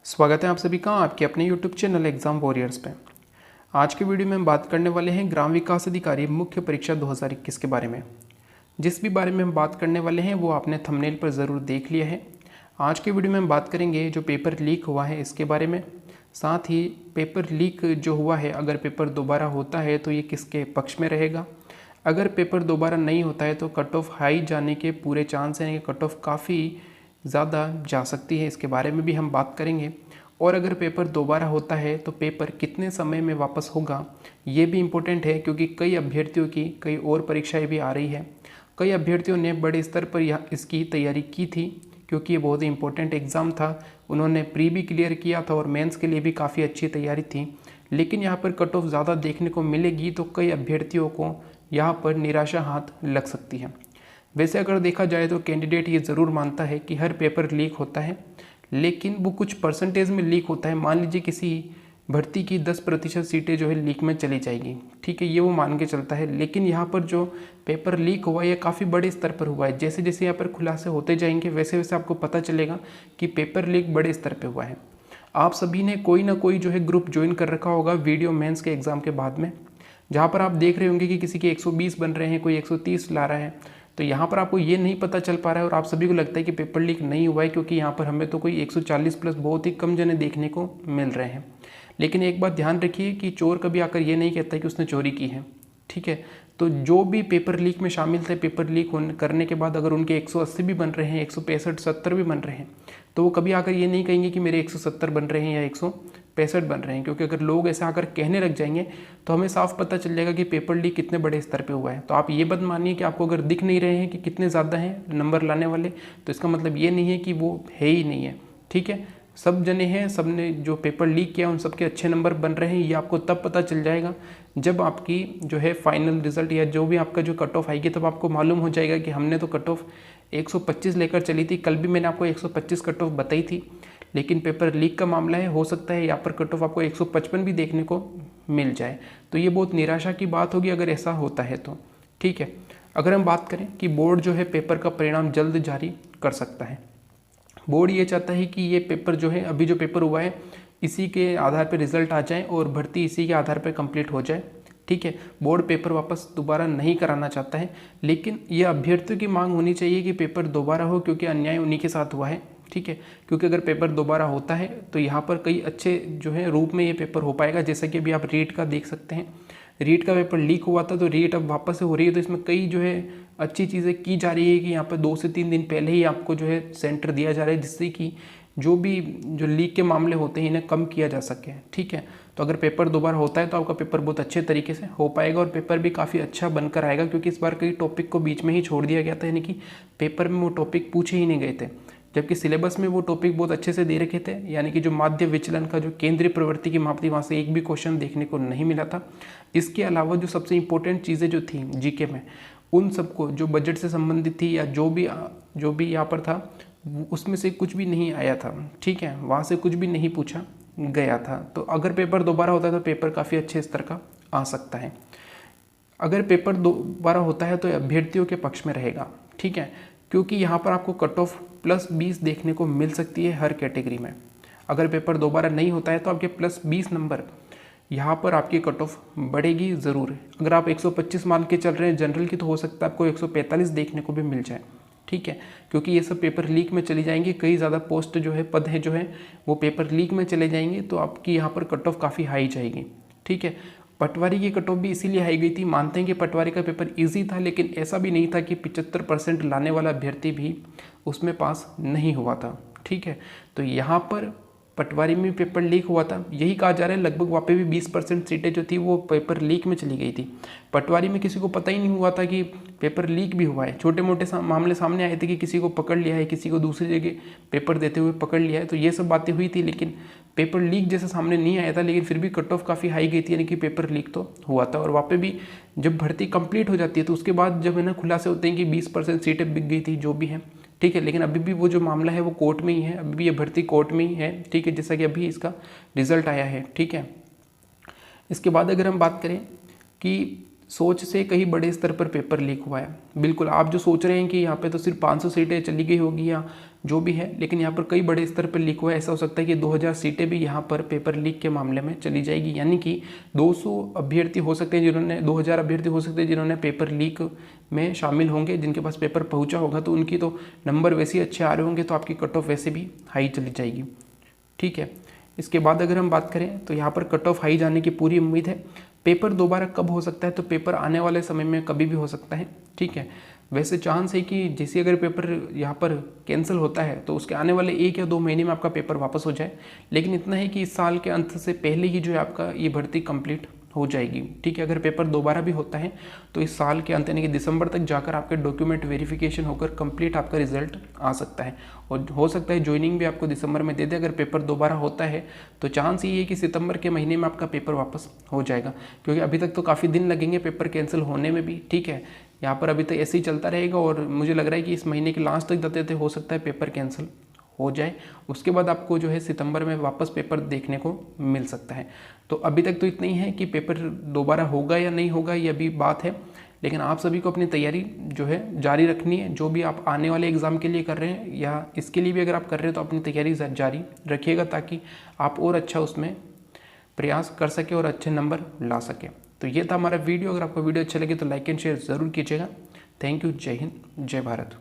स्वागत है आप सभी का आपके अपने YouTube चैनल एग्ज़ाम वॉरियर्स पे। आज के वीडियो में हम बात करने वाले हैं ग्राम विकास अधिकारी मुख्य परीक्षा 2021 के बारे में। जिस भी बारे में हम बात करने वाले हैं वो आपने थंबनेल पर ज़रूर देख लिया है। आज के वीडियो में हम बात करेंगे जो पेपर लीक हुआ है इसके बारे में, साथ ही पेपर लीक जो हुआ है अगर पेपर दोबारा होता है तो ये किसके पक्ष में रहेगा, अगर पेपर दोबारा नहीं होता है तो कट ऑफ हाई जाने के पूरे चांस हैं, कट ऑफ काफ़ी ज़्यादा जा सकती है, इसके बारे में भी हम बात करेंगे। और अगर पेपर दोबारा होता है तो पेपर कितने समय में वापस होगा ये भी इम्पोर्टेंट है, क्योंकि कई अभ्यर्थियों की कई और परीक्षाएं भी आ रही है। कई अभ्यर्थियों ने बड़े स्तर पर यह इसकी तैयारी की थी क्योंकि ये बहुत ही इम्पोर्टेंट एग्ज़ाम था। उन्होंने प्री भी क्लियर किया था और मेंस के लिए भी काफ़ी अच्छी तैयारी थी, लेकिन यहाँ पर कट ऑफ ज़्यादा देखने को मिलेगी तो कई अभ्यर्थियों को यहाँ पर निराशा हाथ लग सकती है। वैसे अगर देखा जाए तो कैंडिडेट ये ज़रूर मानता है कि हर पेपर लीक होता है, लेकिन वो कुछ परसेंटेज में लीक होता है। मान लीजिए किसी भर्ती की 10% सीटें जो है लीक में चली जाएगी, ठीक है, ये वो मान के चलता है। लेकिन यहाँ पर जो पेपर लीक हुआ है ये काफ़ी बड़े स्तर पर हुआ है। जैसे जैसे यहाँ पर खुलासे होते जाएंगे वैसे वैसे आपको पता चलेगा कि पेपर लीक बड़े स्तर पर हुआ है। आप सभी ने कोई ना कोई जो है ग्रुप ज्वाइन कर रखा होगा वीडियो मेंस के एग्ज़ाम के बाद में, जहाँ पर आप देख रहे होंगे कि किसी के 120 बन रहे हैं, कोई 130 ला रहा है। तो यहाँ पर आपको ये नहीं पता चल पा रहा है और आप सभी को लगता है कि पेपर लीक नहीं हुआ है, क्योंकि यहाँ पर हमें तो कोई 140 प्लस बहुत ही कम जने देखने को मिल रहे हैं। लेकिन एक बात ध्यान रखिए कि चोर कभी आकर ये नहीं कहता कि उसने चोरी की है, ठीक है। तो जो भी पेपर लीक में शामिल थे, पेपर लीक करने के बाद अगर उनके 180 भी बन रहे हैं, 165 70 भी बन रहे हैं, तो वो कभी आकर ये नहीं कहेंगे कि मेरे 170 बन रहे हैं या 165 बन रहे हैं, क्योंकि अगर लोग ऐसा आकर कहने लग जाएंगे तो हमें साफ पता चल जाएगा कि पेपर लीक कितने बड़े स्तर पे हुआ है। तो आप ये बात मानिए कि आपको अगर दिख नहीं रहे हैं कि कितने ज़्यादा हैं नंबर लाने वाले, तो इसका मतलब ये नहीं है कि वो है ही नहीं है, ठीक है। सब जने हैं, सब ने जो पेपर लीक किया उन सबके अच्छे नंबर बन रहे हैं, ये आपको तब पता चल जाएगा जब आपकी जो है फाइनल रिजल्ट या जो भी आपका जो कट ऑफ आएगी, तब आपको मालूम हो जाएगा कि हमने तो कट ऑफ 125 लेकर चली थी। कल भी मैंने आपको 125 कट ऑफ बताई थी, लेकिन पेपर लीक का मामला है, हो सकता है यहाँ पर कट ऑफ आपको 155 भी देखने को मिल जाए। तो ये बहुत निराशा की बात होगी अगर ऐसा होता है तो, ठीक है। अगर हम बात करें कि बोर्ड जो है पेपर का परिणाम जल्द जारी कर सकता है, बोर्ड ये चाहता है कि ये पेपर जो है, अभी जो पेपर हुआ है इसी के आधार पर रिजल्ट आ जाए और भर्ती इसी के आधार पर कंप्लीट हो जाए, ठीक है। बोर्ड पेपर वापस दोबारा नहीं कराना चाहता है, लेकिन ये अभ्यर्थियों की मांग होनी चाहिए कि पेपर दोबारा हो, क्योंकि अन्याय उन्हीं के साथ हुआ है, ठीक है। क्योंकि अगर पेपर दोबारा होता है तो यहाँ पर कई अच्छे जो है रूप में ये पेपर हो पाएगा। जैसा कि अभी आप रीट का देख सकते हैं, रीट का पेपर लीक हुआ था तो रीट अब वापस से हो रही है, तो इसमें कई जो है अच्छी चीज़ें की जा रही है कि यहाँ पर 2 से 3 दिन पहले ही आपको जो है सेंटर दिया जा रहा है, जिससे कि जो भी जो लीक के मामले होते हैं इन्हें कम किया जा सके, ठीक है। तो अगर पेपर दोबारा होता है तो आपका पेपर बहुत अच्छे तरीके से हो पाएगा और पेपर भी काफ़ी अच्छा बनकर आएगा, क्योंकि इस बार कई टॉपिक को बीच में ही छोड़ दिया गया था, यानी कि पेपर में वो टॉपिक पूछे ही नहीं गए थे, जबकि सिलेबस में वो टॉपिक बहुत अच्छे से दे रखे थे। यानी कि जो माध्य विचलन का जो केंद्रीय प्रवृत्ति की माप थी वहाँ से एक भी क्वेश्चन देखने को नहीं मिला था। इसके अलावा जो सबसे इंपॉर्टेंट चीज़ें जो थी जीके में, उन सबको जो बजट से संबंधित थी या जो भी यहाँ पर था उसमें से कुछ भी नहीं आया था, ठीक है, वहाँ से कुछ भी नहीं पूछा गया था। तो अगर पेपर दोबारा होता है तो पेपर काफ़ी अच्छे स्तर का आ सकता है। अगर पेपर दोबारा होता है तो अभ्यर्थियों के पक्ष में रहेगा, ठीक है, क्योंकि यहाँ पर आपको कट ऑफ +20 देखने को मिल सकती है हर कैटेगरी में। अगर पेपर दोबारा नहीं होता है तो आपके +20 नंबर यहाँ पर आपकी कट ऑफ बढ़ेगी ज़रूर। अगर आप 125 मान के चल रहे हैं जनरल की, तो हो सकता है आपको 145 देखने को भी मिल जाए, ठीक है, क्योंकि ये सब पेपर लीक में चली जाएंगी। कई ज़्यादा पोस्ट जो है, पद है जो है वो पेपर लीक में चले जाएंगे, तो आपकी यहाँ पर कट ऑफ काफ़ी हाई जाएगी, ठीक है। पटवारी की कट ऑफ भी इसीलिए हाई गई थी, मानते हैं कि पटवारी का पेपर इजी था, लेकिन ऐसा भी नहीं था कि 75% लाने वाला अभ्यर्थी भी उसमें पास नहीं हुआ था, ठीक है। तो यहाँ पर पटवारी में पेपर लीक हुआ था, यही कहा जा रहा है लगभग वहाँ पे भी 20% सीटें जो थी वो पेपर लीक में चली गई थी। पटवारी में किसी को पता ही नहीं हुआ था कि पेपर लीक भी हुआ है। छोटे मोटे मामले सामने आए थे कि किसी को पकड़ लिया है, किसी को दूसरी जगह पेपर देते हुए पकड़ लिया है, तो ये सब बातें हुई थी, लेकिन पेपर लीक जैसा सामने नहीं आया था। लेकिन फिर भी कट ऑफ काफ़ी हाई गई थी, यानी कि पेपर लीक तो हुआ था। और वहाँ पे भी जब भर्ती कंप्लीट हो जाती है तो उसके बाद जब है ना खुलासे होते हैं कि 20% सीटें बिक गई थी, जो भी है, ठीक है। लेकिन अभी भी वो जो मामला है वो कोर्ट में ही है, अभी भी ये भर्ती कोर्ट में ही है, ठीक है, जैसा कि अभी इसका रिजल्ट आया है, ठीक है। इसके बाद अगर हम बात करें कि सोच से कहीं बड़े स्तर पर पेपर लीक हुआ है। बिल्कुल आप जो सोच रहे हैं कि यहाँ पे तो सिर्फ 500 सीटें चली गई होगी या जो भी है, लेकिन यहाँ पर कई बड़े स्तर पर लीक हुआ है। ऐसा हो सकता है कि 2000 सीटें भी यहाँ पर पेपर लीक के मामले में चली जाएगी, यानी कि 200 अभ्यर्थी हो सकते हैं जिन्होंने 2000 अभ्यर्थी हो सकते हैं जिन्होंने पेपर लीक में शामिल होंगे, जिनके पास पेपर पहुँचा होगा, तो उनकी तो नंबर वैसे ही अच्छे आ रहे होंगे, तो आपकी कट ऑफ वैसे भी हाई चली जाएगी। ठीक है, इसके बाद अगर हम बात करें तो यहाँ पर कट ऑफ हाई जाने की पूरी उम्मीद है। पेपर दोबारा कब हो सकता है, तो पेपर आने वाले समय में कभी भी हो सकता है। ठीक है, वैसे चांस है कि जैसे अगर पेपर यहाँ पर कैंसिल होता है तो उसके आने वाले 1 या 2 महीने में आपका पेपर वापस हो जाए, लेकिन इतना है कि इस साल के अंत से पहले ही जो है आपका ये भर्ती कंप्लीट हो जाएगी। ठीक है, अगर पेपर दोबारा भी होता है तो इस साल के अंत यानी कि दिसंबर तक जाकर आपके डॉक्यूमेंट वेरिफिकेशन होकर कंप्लीट आपका रिजल्ट आ सकता है, और हो सकता है ज्वाइनिंग भी आपको दिसंबर में दे दे। अगर पेपर दोबारा होता है तो चांस ये है कि सितंबर के महीने में आपका पेपर वापस हो जाएगा, क्योंकि अभी तक तो काफ़ी दिन लगेंगे पेपर कैंसिल होने में भी। ठीक है, यहाँ पर अभी तक ऐसे ही चलता रहेगा और मुझे लग रहा है कि इस महीने के लास्ट तक जाते हो सकता है पेपर कैंसिल हो जाए। उसके बाद आपको जो है सितंबर में वापस पेपर देखने को मिल सकता है। तो अभी तक तो इतना ही है कि पेपर दोबारा होगा या नहीं होगा ये अभी बात है, लेकिन आप सभी को अपनी तैयारी जो है जारी रखनी है। जो भी आप आने वाले एग्ज़ाम के लिए कर रहे हैं या इसके लिए भी अगर आप कर रहे हैं तो अपनी तैयारी जारी रखिएगा, ताकि आप और अच्छा उसमें प्रयास कर सके और अच्छे नंबर ला सके। तो ये था हमारा वीडियो। अगर आपको वीडियो अच्छा लगे तो लाइक एंड शेयर ज़रूर कीजिएगा। Thank you. जय हिंद, जय भारत।